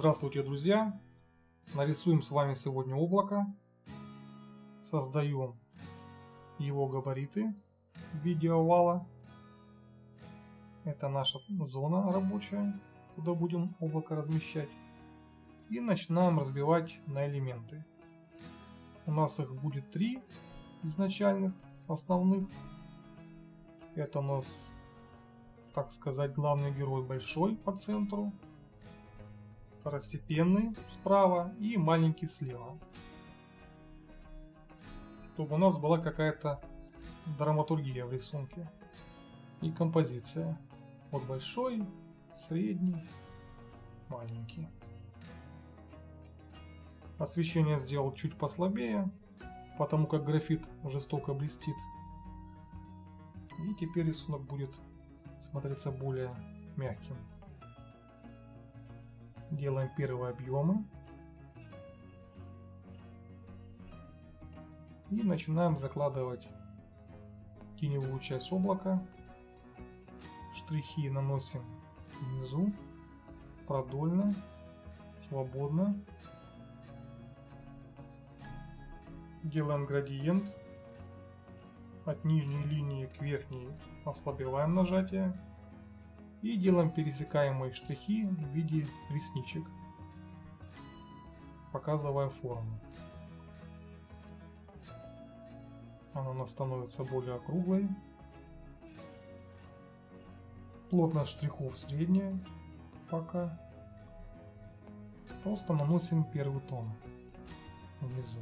Здравствуйте, друзья! Нарисуем с вами сегодня облако. Создаем его габариты в виде овала. Это наша зона рабочая, куда будем облако размещать. И начинаем разбивать на элементы. У нас их будет 3 изначальных, основных. Это у нас, так сказать, главный герой большой по центру, второстепенный справа и маленький слева. Чтобы у нас была какая-то драматургия в рисунке и композиция. Вот большой, средний, маленький. Освещение сделал чуть послабее, потому как графит жестоко блестит. И теперь рисунок будет смотреться более мягким. Делаем первые объемы. И начинаем закладывать теневую часть облака. Штрихи наносим внизу, продольно, свободно. Делаем градиент. От нижней линии к верхней ослабеваем нажатие. И делаем пересекаемые штрихи в виде ресничек, показывая форму. Она у нас становится более округлой. Плотность штрихов средняя пока. Просто наносим первый тон внизу.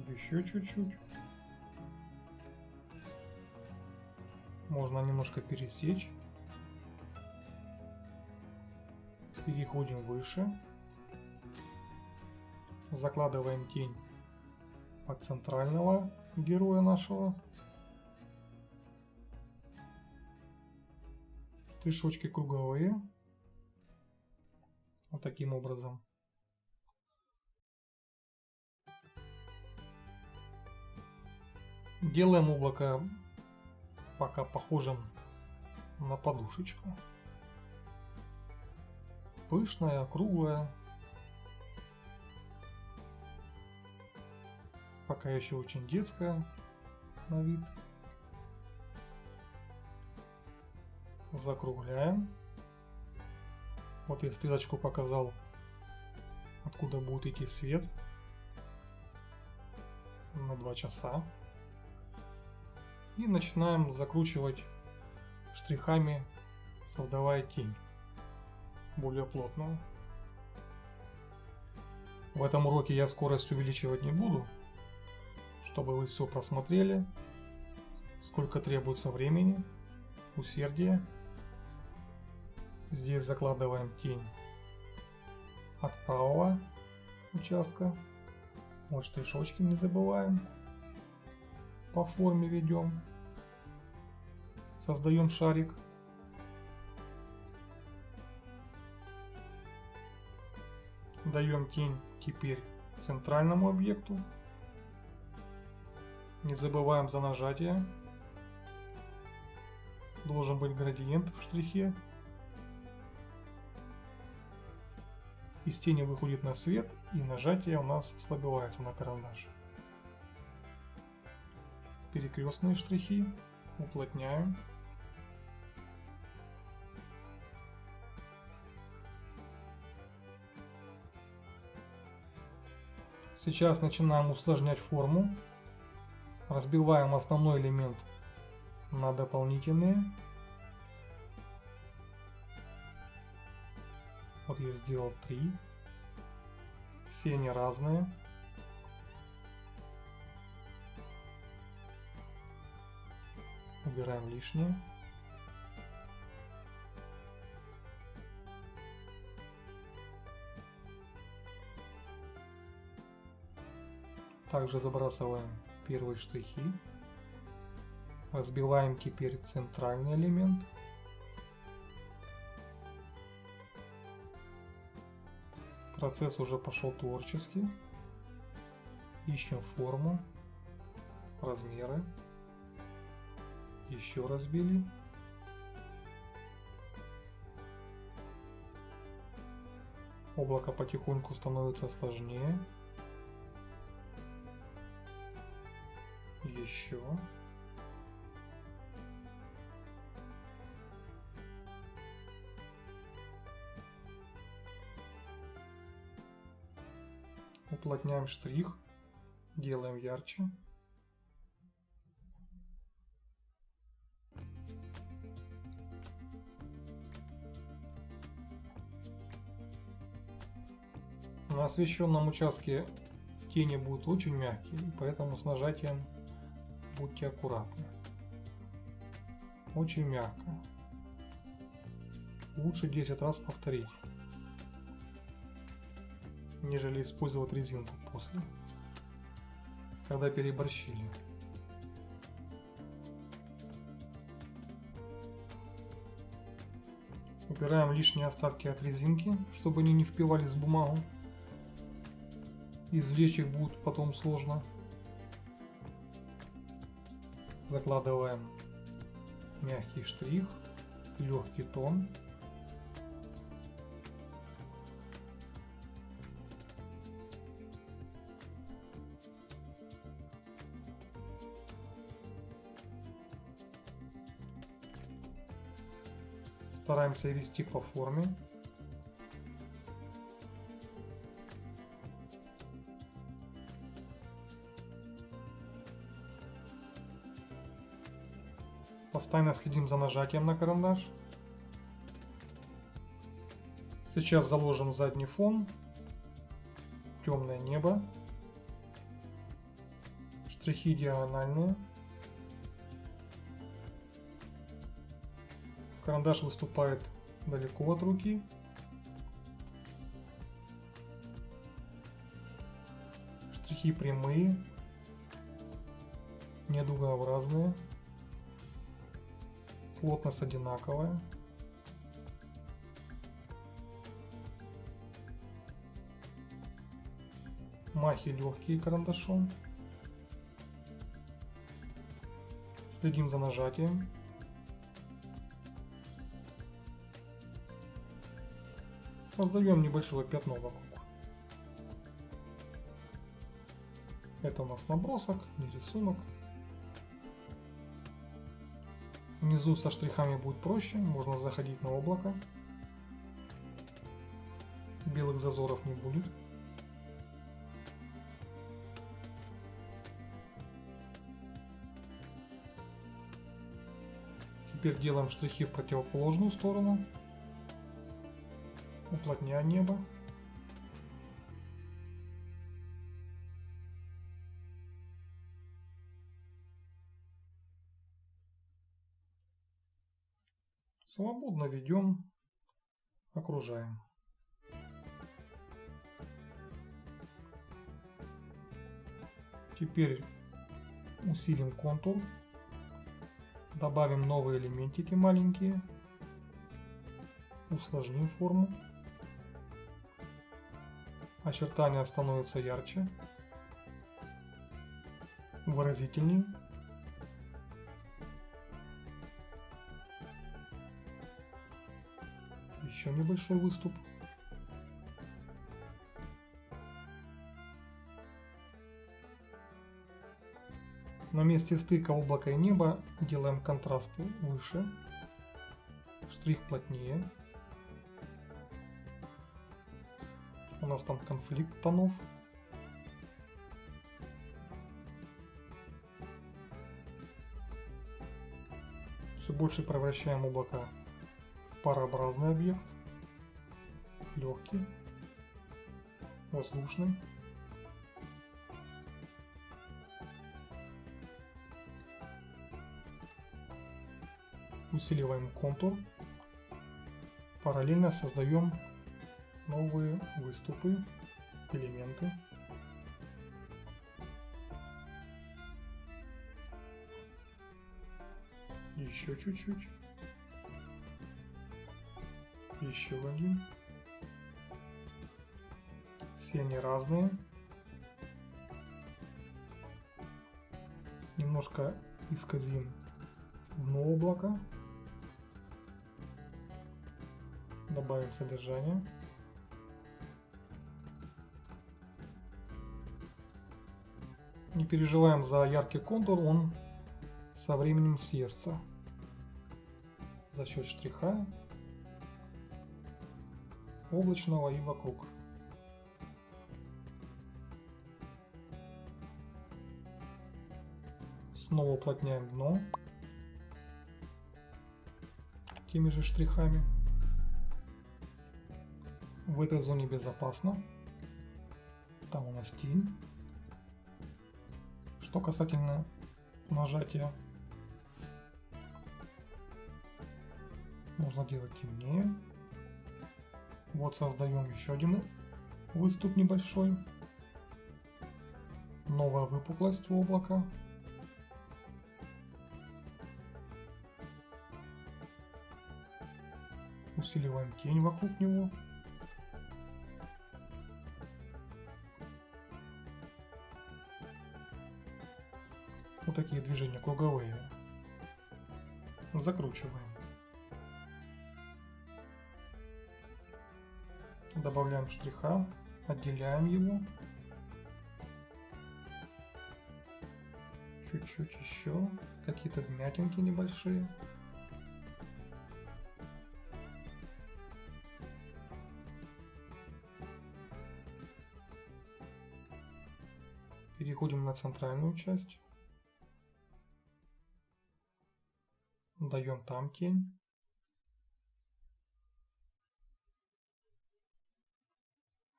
Еще чуть-чуть. Можно немножко пересечь. Переходим выше. Закладываем тень под центрального героя нашего. Стрижочки круговые. Вот таким образом. Делаем облако пока похожим на подушечку. Пышная, округлая. Пока еще очень детская на вид. Закругляем. Вот я стрелочку показал, откуда будет идти свет. На 2 часа. И начинаем закручивать штрихами, создавая тень более плотную. В этом уроке я скорость увеличивать не буду, чтобы вы все просмотрели, сколько требуется времени, усердия. Здесь закладываем тень от правого участка. Вот штришочки не забываем. По форме ведем. Создаем шарик. Даем тень теперь центральному объекту. Не забываем за нажатие. Должен быть градиент в штрихе. Из тени выходит на свет, и нажатие у нас ослабевается на карандаш. Перекрестные штрихи уплотняем. Сейчас начинаем усложнять форму. Разбиваем основной элемент на дополнительные. Вот я сделал 3. Все они разные. Убираем лишнее. Также забрасываем первые штрихи. Разбиваем теперь центральный элемент. Процесс уже пошел творчески. Ищем форму, размеры. Еще разбили. Облако потихоньку становится сложнее. Еще. Уплотняем штрих, делаем ярче. На освещенном участке тени будут очень мягкие, поэтому с нажатием будьте аккуратны. Очень мягко. Лучше 10 раз повторить, нежели использовать резинку после, когда переборщили. Убираем лишние остатки от резинки, чтобы они не впивались в бумагу. Извлечь их будет потом сложно. Закладываем мягкий штрих, легкий тон. Стараемся вести по форме. Постоянно следим за нажатием на карандаш. Сейчас заложим задний фон, темное небо, штрихи диагональные. Карандаш выступает далеко от руки. Штрихи прямые, не дугообразные. Плотность одинаковая. Махи легкие карандашом. Следим за нажатием. Создаем небольшое пятно вокруг. Это у нас набросок, не рисунок. Внизу со штрихами будет проще, можно заходить на облако. Белых зазоров не будет. Теперь делаем штрихи в противоположную сторону. Уплотняем небо. Свободно ведем, окружаем. Теперь усилим контур, добавим новые элементики маленькие, усложним форму. Очертания становятся ярче, выразительнее. Еще небольшой выступ. На месте стыка облака и неба делаем контрасты выше, штрих плотнее. У нас там конфликт тонов. Все больше превращаем облака в парообразный объект. Легкий, воздушный. Усиливаем контур. Параллельно создаем новые выступы, элементы. Еще чуть-чуть. Еще один. Все они разные. Немножко исказим дно облака. Добавим содержание. Не переживаем за яркий контур, он со временем съестся за счет штриха облачного и вокруг. Снова уплотняем дно теми же штрихами. В этой зоне безопасно. Там у нас тень. Что касательно нажатия, можно делать темнее. Вот создаем еще один выступ небольшой. Новая выпуклость у облака. Усиливаем тень вокруг него. Вот такие движения круговые. Закручиваем. Добавляем штриха, отделяем его. Чуть-чуть еще. Какие-то вмятинки небольшие. Переходим на центральную часть. Даем там тень.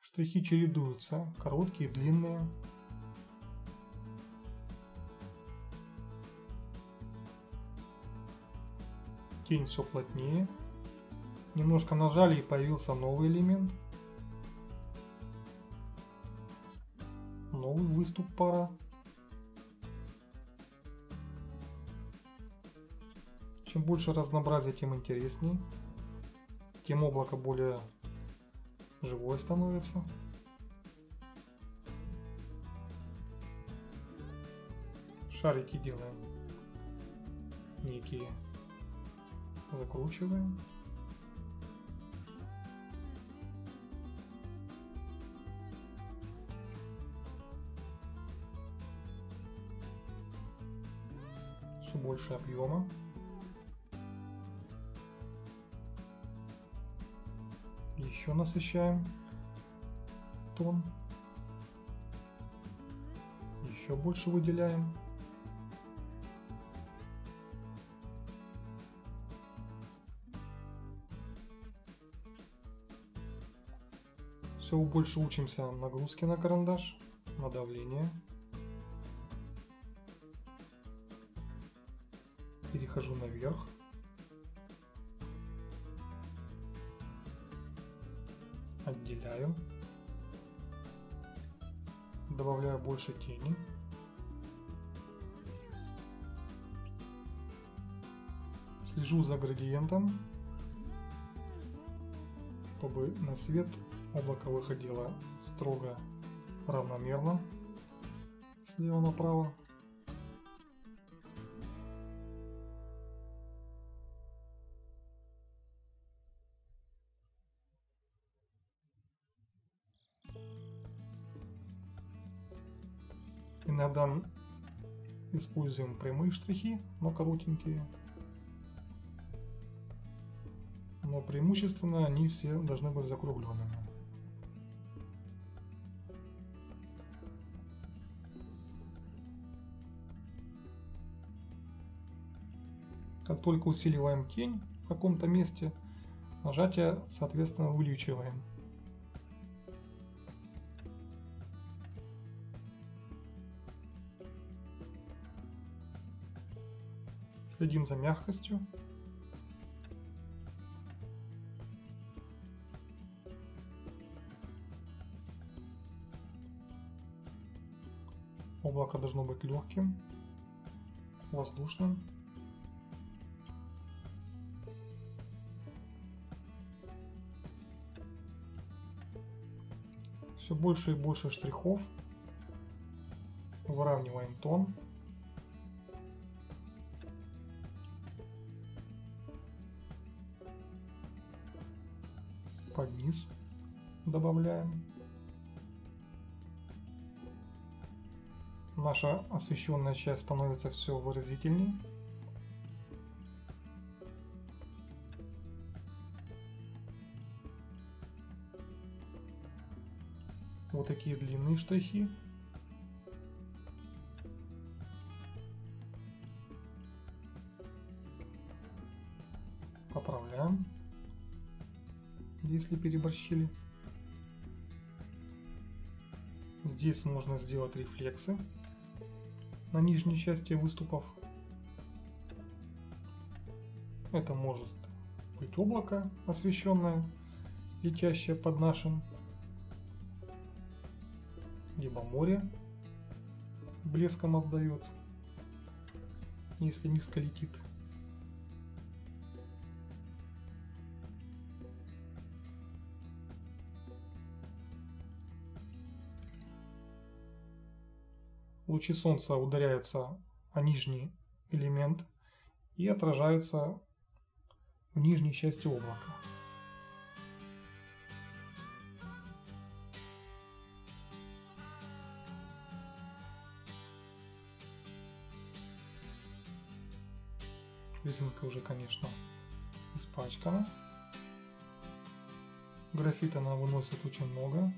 Штрихи чередуются, короткие, длинные. Тень все плотнее. Немножко нажали и появился новый элемент. Новый выступ пара. Чем больше разнообразия, тем интереснее. Тем облако более живое становится. Шарики делаем некие. Закручиваем. Все больше объема. Еще насыщаем тон. Еще больше выделяем. Все больше учимся нагрузки на карандаш, на давление. Перехожу наверх. Отделяю. Добавляю больше тени. Слежу за градиентом, чтобы на свет облако выходило строго равномерно слева направо. Иногда используем прямые штрихи, но коротенькие. Но преимущественно они все должны быть закругленными. Как только усиливаем тень в каком-то месте, нажатие, соответственно, увеличиваем. Следим за мягкостью. Облако должно быть легким, воздушным. Все больше и больше штрихов. Выравниваем тон. Под низ добавляем. наша освещенная часть становится все выразительней. Вот такие длинные штрихи. Поправляем, если переборщили. Здесь можно сделать рефлексы на нижней части выступов. Это может быть облако освещенное, летящее под нашим, либо море блеском обдает, если низко летит. Лучи солнца ударяются о нижний элемент и отражаются в нижней части облака. Резинка уже, конечно, испачкана. Графита она выносит очень много.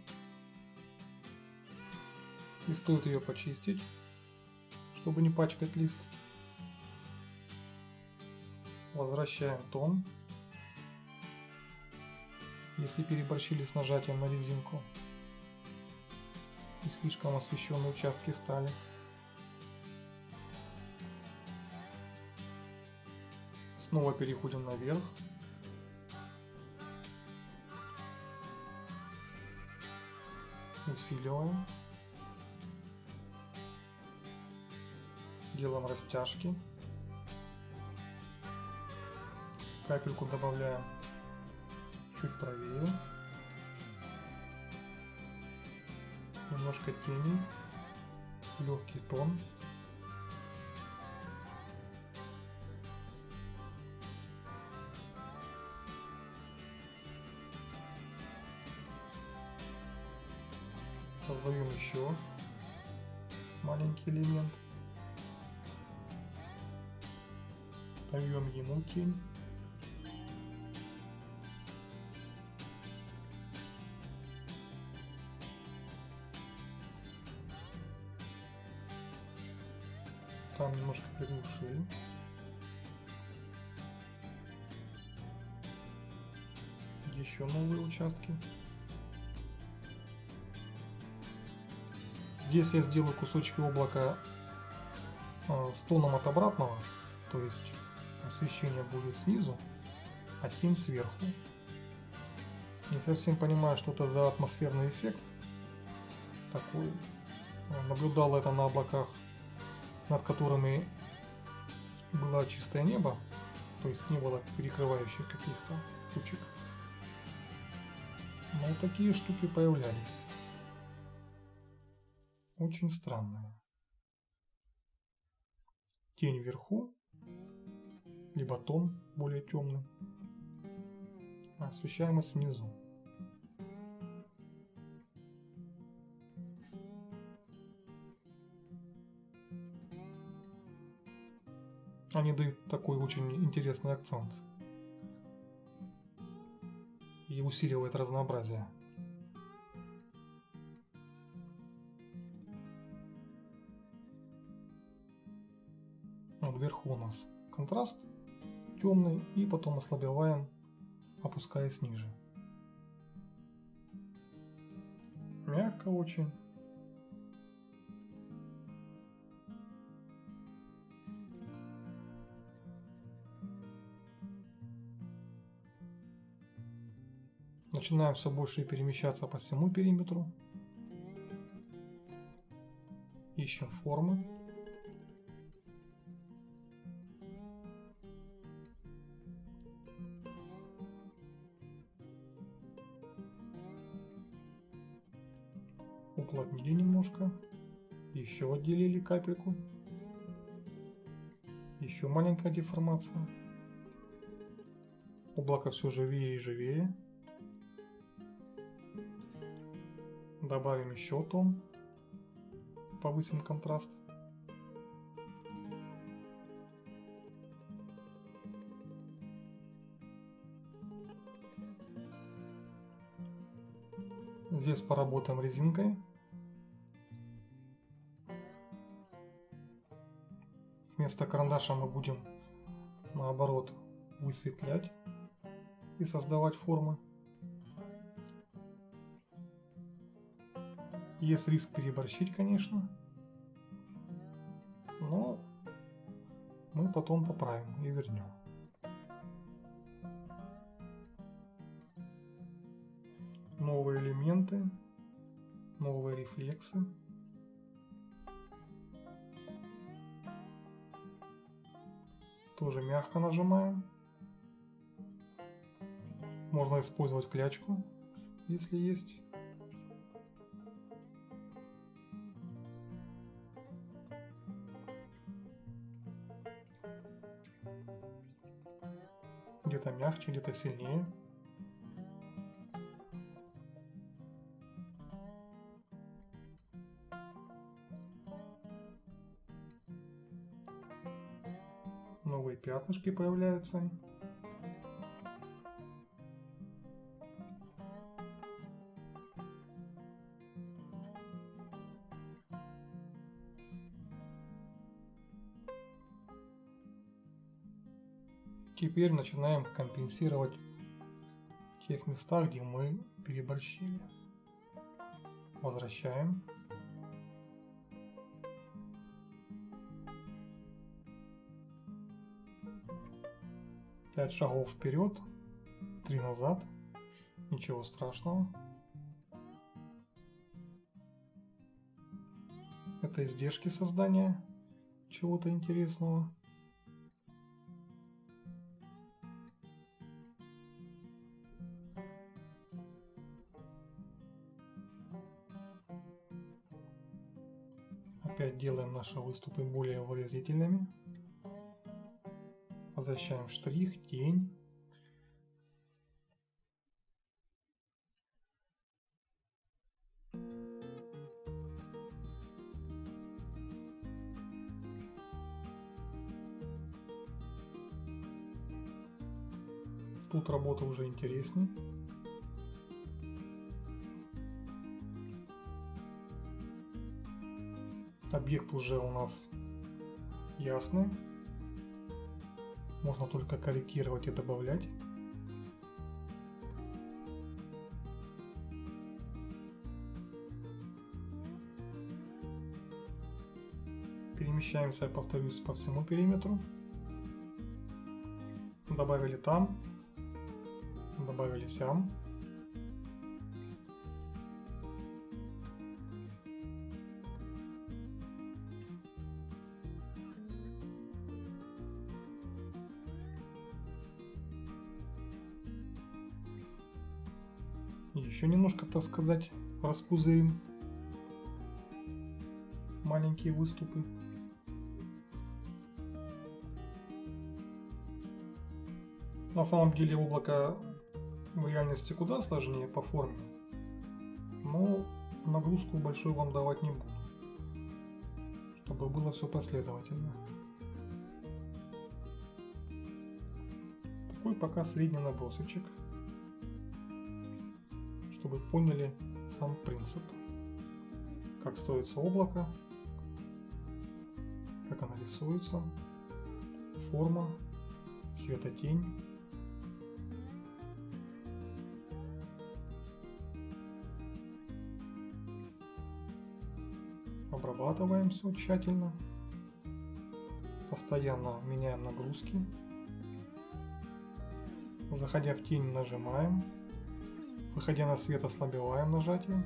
И стоит ее почистить, чтобы не пачкать лист. Возвращаем тон, если переборщили с нажатием на резинку и слишком освещенные участки стали. Снова переходим наверх. Усиливаем. Делаем растяжки. Капельку добавляем чуть правее. Немножко тени. Легкий тон. Создаем еще маленький элемент. Даем ему тень. Там немножко приглушили. Еще новые участки. Здесь я сделаю кусочки облака с тоном от обратного, то есть освещение будет снизу, а тень сверху. Не совсем понимаю, что это за атмосферный эффект такой. Наблюдал это на облаках, над которыми было чистое небо, то есть не было перекрывающих каких-то тучек. Но такие штуки появлялись. Очень странные. Тень вверху, либо тон более темный, а освещаемость внизу. Они дают такой очень интересный акцент и усиливает разнообразие. Вверху у нас контраст темный, и потом ослабеваем, опускаясь ниже. Мягко очень. Начинаем все больше перемещаться по всему периметру. Ищем формы. Уплотнили немножко. Еще отделили капельку. Еще маленькая деформация. Облако все живее и живее. Добавим еще тон. повысим контраст. Здесь поработаем резинкой. Вместо карандаша мы будем, наоборот, высветлять и создавать формы. Есть риск переборщить, конечно, но мы потом поправим и вернем. Новые элементы, новые рефлексы. Тоже мягко нажимаем. Можно использовать клячку, если есть. Где-то мягче, где-то сильнее. Новые пятнышки появляются. Теперь начинаем компенсировать в тех местах, где мы переборщили. Возвращаем. Пять шагов вперед, 3 назад. Ничего страшного. Это издержки создания чего-то интересного. Опять делаем наши выступы более выразительными. Возвращаем штрих, тень. Тут работа уже интересней. Объект уже у нас ясный. Можно только корректировать и добавлять. Перемещаемся, повторюсь, по всему периметру. Добавили там, добавили сям. Еще немножко, так сказать, распузырим маленькие выступы. На самом деле облако в реальности куда сложнее по форме, но нагрузку большую вам давать не буду, чтобы было все последовательно. Такой пока средний набросочек, чтобы поняли сам принцип, как строится облако, как оно рисуется, форма, светотень. Обрабатываем все тщательно, постоянно меняем нагрузки. Заходя в тень, нажимаем, выходя на свет, ослабеваем нажатие.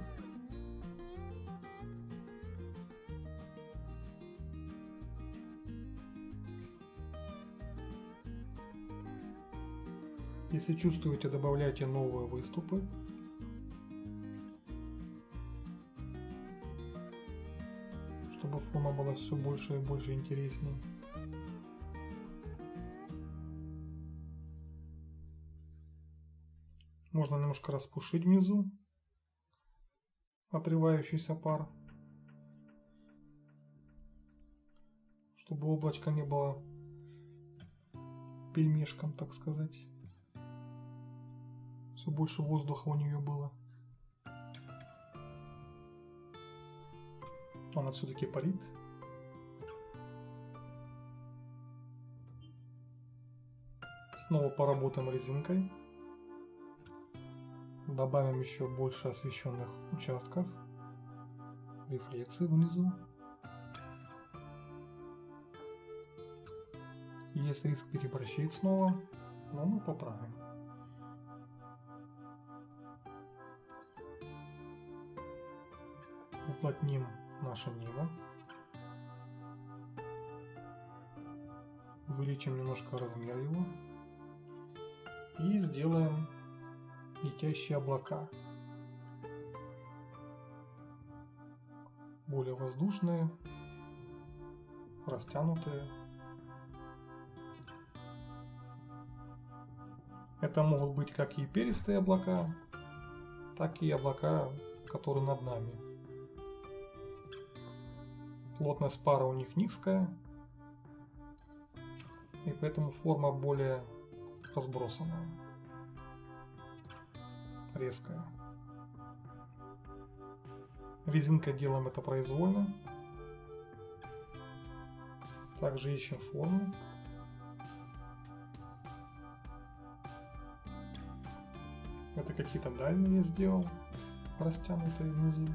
Если чувствуете, добавляйте новые выступы. Чтобы форма была все больше и больше интереснее. Можно немножко распушить внизу отрывающийся пар. чтобы облачко не было пельмешком, так сказать. Все больше воздуха у нее было. Она все-таки парит. Снова поработаем резинкой. Добавим еще больше освещенных участков. Рефлексы внизу. Есть риск переборщить снова, но мы поправим. Уплотним наше небо. Увеличим немножко размер его. И сделаем летящие облака. Более воздушные, растянутые. Это могут быть как и перистые облака, так и облака, которые над нами. Плотность пара у них низкая, и поэтому форма более разбросанная, резкая. Резинкой делаем это произвольно. Также ищем форму. Это какие-то дальние я сделал, растянутые внизу.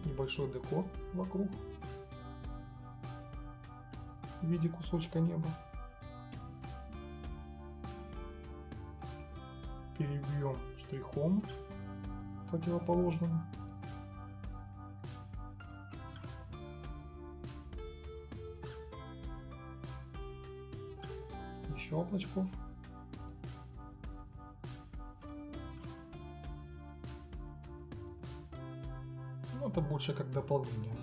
Небольшой декор вокруг в виде кусочка неба. Перебьем штрихом противоположным. Еще облачков. Ну, это больше как дополнение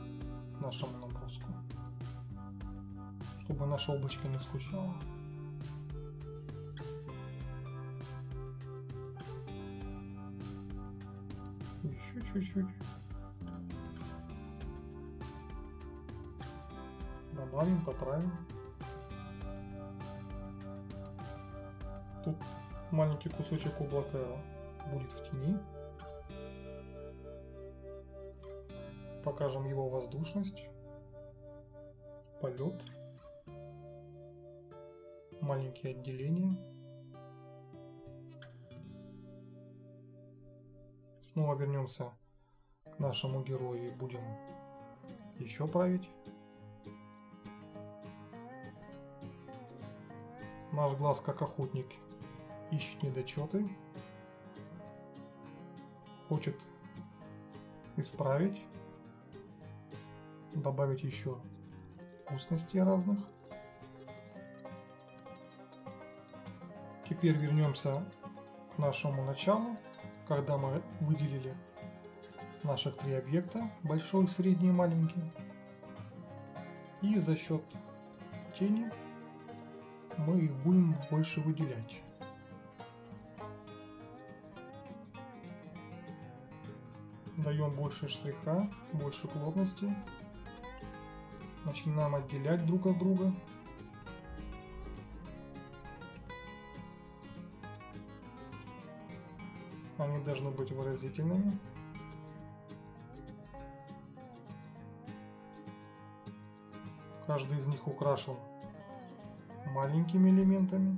к нашему наброску, чтобы наше облачко не скучало. Еще чуть-чуть. Добавим, поправим. Тут маленький кусочек облака будет в тени. Покажем его воздушность, полет, маленькие отделения. Снова вернемся к нашему герою и будем еще править. Наш глаз, как охотник, ищет недочеты, хочет исправить, добавить еще вкусностей разных. Теперь вернемся к нашему началу, когда мы выделили наших три объекта, большой, средний и маленький. И за счет тени мы их будем больше выделять. Даем больше штриха, больше плотности. Начинаем отделять друг от друга. Они должны быть выразительными. Каждый из них украшен маленькими элементами,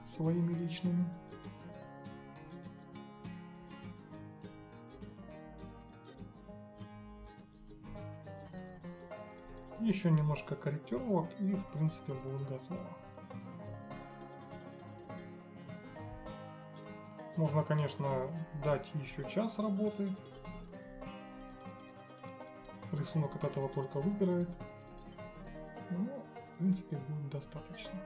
своими личными. Еще немножко корректировок и в принципе будет готово. Можно, конечно, дать еще час работы. Рисунок от этого только выиграет. Но, в принципе, будет достаточно.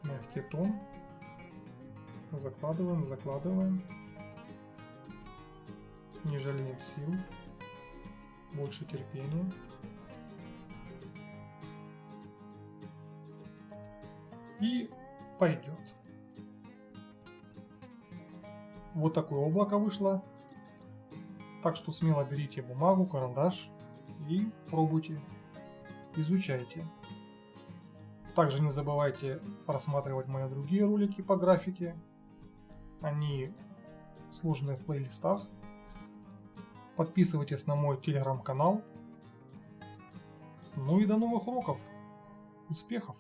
Мягкий тон. Закладываем, закладываем. Не жалеем сил. Больше терпения. и пойдет. Вот такое облако вышло. Так что смело берите бумагу, карандаш и пробуйте, изучайте. Также не забывайте просматривать мои другие ролики по графике. Они сложены в плейлистах. Подписывайтесь на мой телеграм-канал. Ну и до новых уроков. Успехов!